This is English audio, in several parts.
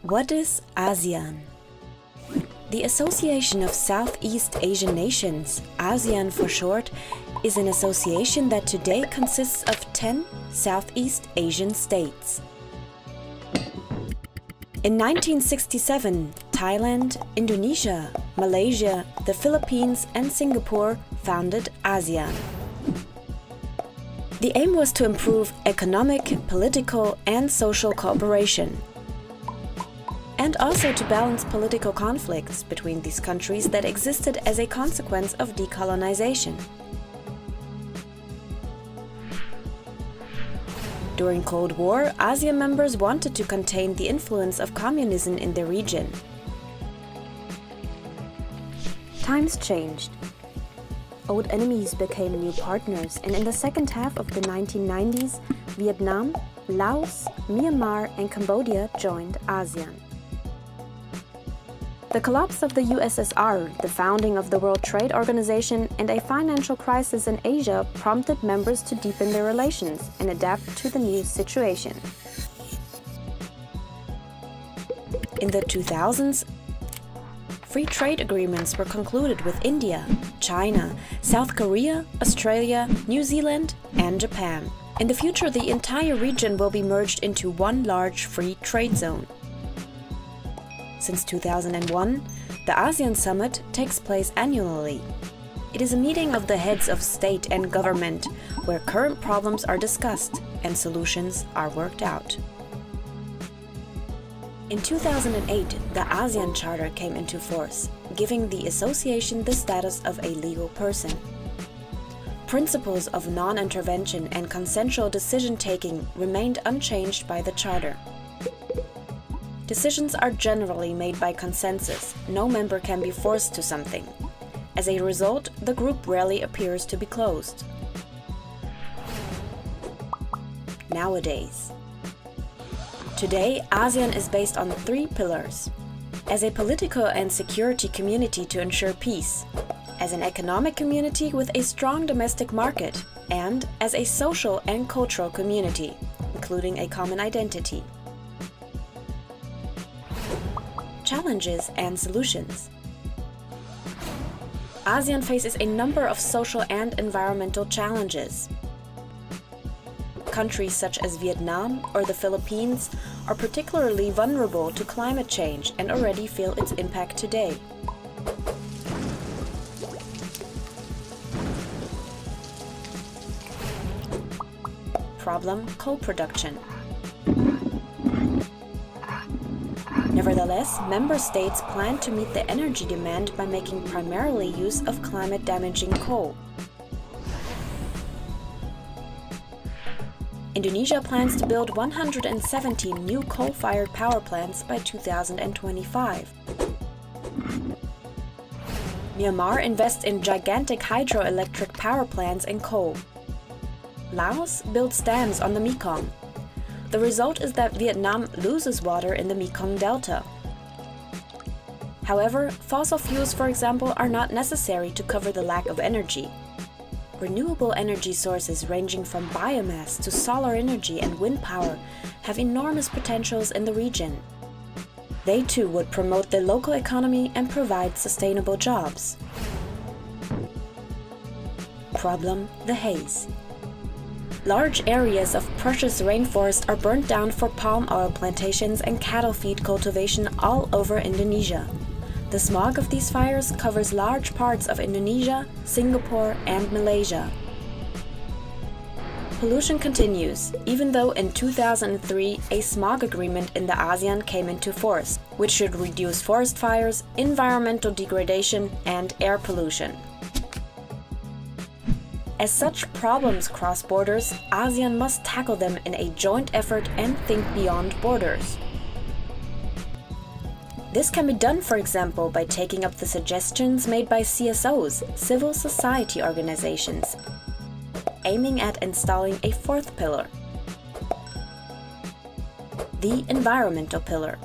What is ASEAN? The Association of Southeast Asian Nations, ASEAN for short, is an association that today consists of 10 Southeast Asian states. In 1967, Thailand, Indonesia, Malaysia, the Philippines and Singapore founded ASEAN. The aim was to improve economic, political and social cooperation, and also to balance political conflicts between these countries that existed as a consequence of decolonization. During Cold War, ASEAN members wanted to contain the influence of communism in the region. Times changed. Old enemies became new partners, and in the second half of the 1990s, Vietnam, Laos, Myanmar and Cambodia joined ASEAN. The collapse of the USSR, the founding of the World Trade Organization, and a financial crisis in Asia prompted members to deepen their relations and adapt to the new situation. In the 2000s, free trade agreements were concluded with India, China, South Korea, Australia, New Zealand, and Japan. In the future, the entire region will be merged into one large free trade zone. Since 2001, the ASEAN Summit takes place annually. It is a meeting of the heads of state and government where current problems are discussed and solutions are worked out. In 2008, the ASEAN Charter came into force, giving the association the status of a legal person. Principles of non-intervention and consensual decision-taking remained unchanged by the Charter. Decisions are generally made by consensus. No member can be forced to something. As a result, the group rarely appears to be closed. Nowadays. Today, ASEAN is based on 3 pillars. As a political and security community to ensure peace, as an economic community with a strong domestic market, and as a social and cultural community, including a common identity. Challenges and solutions. ASEAN faces a number of social and environmental challenges. Countries such as Vietnam or the Philippines are particularly vulnerable to climate change and already feel its impact today. Problem: coal production. Nevertheless, member states plan to meet the energy demand by making primarily use of climate-damaging coal. Indonesia plans to build 117 new coal-fired power plants by 2025. Myanmar invests in gigantic hydroelectric power plants and coal. Laos builds dams on the Mekong. The result is that Vietnam loses water in the Mekong Delta. However, fossil fuels, for example, are not necessary to cover the lack of energy. Renewable energy sources ranging from biomass to solar energy and wind power have enormous potentials in the region. They too would promote the local economy and provide sustainable jobs. Problem: the haze. Large areas of precious rainforest are burnt down for palm oil plantations and cattle feed cultivation all over Indonesia. The smog of these fires covers large parts of Indonesia, Singapore, and Malaysia. Pollution continues, even though in 2003 a smog agreement in the ASEAN came into force, which should reduce forest fires, environmental degradation, and air pollution. As such problems cross borders, ASEAN must tackle them in a joint effort and think beyond borders. This can be done, for example, by taking up the suggestions made by CSOs, civil society organizations, aiming at installing a 4th pillar, the environmental pillar.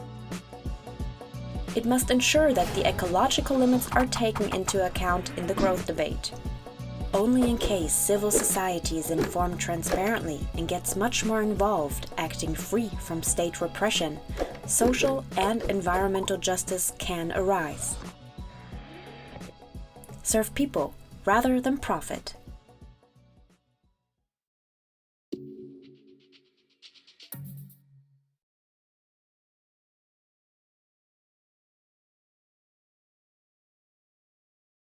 It must ensure that the ecological limits are taken into account in the growth debate. Only in case civil society is informed transparently and gets much more involved, acting free from state repression, social and environmental justice can arise. Serve people rather than profit.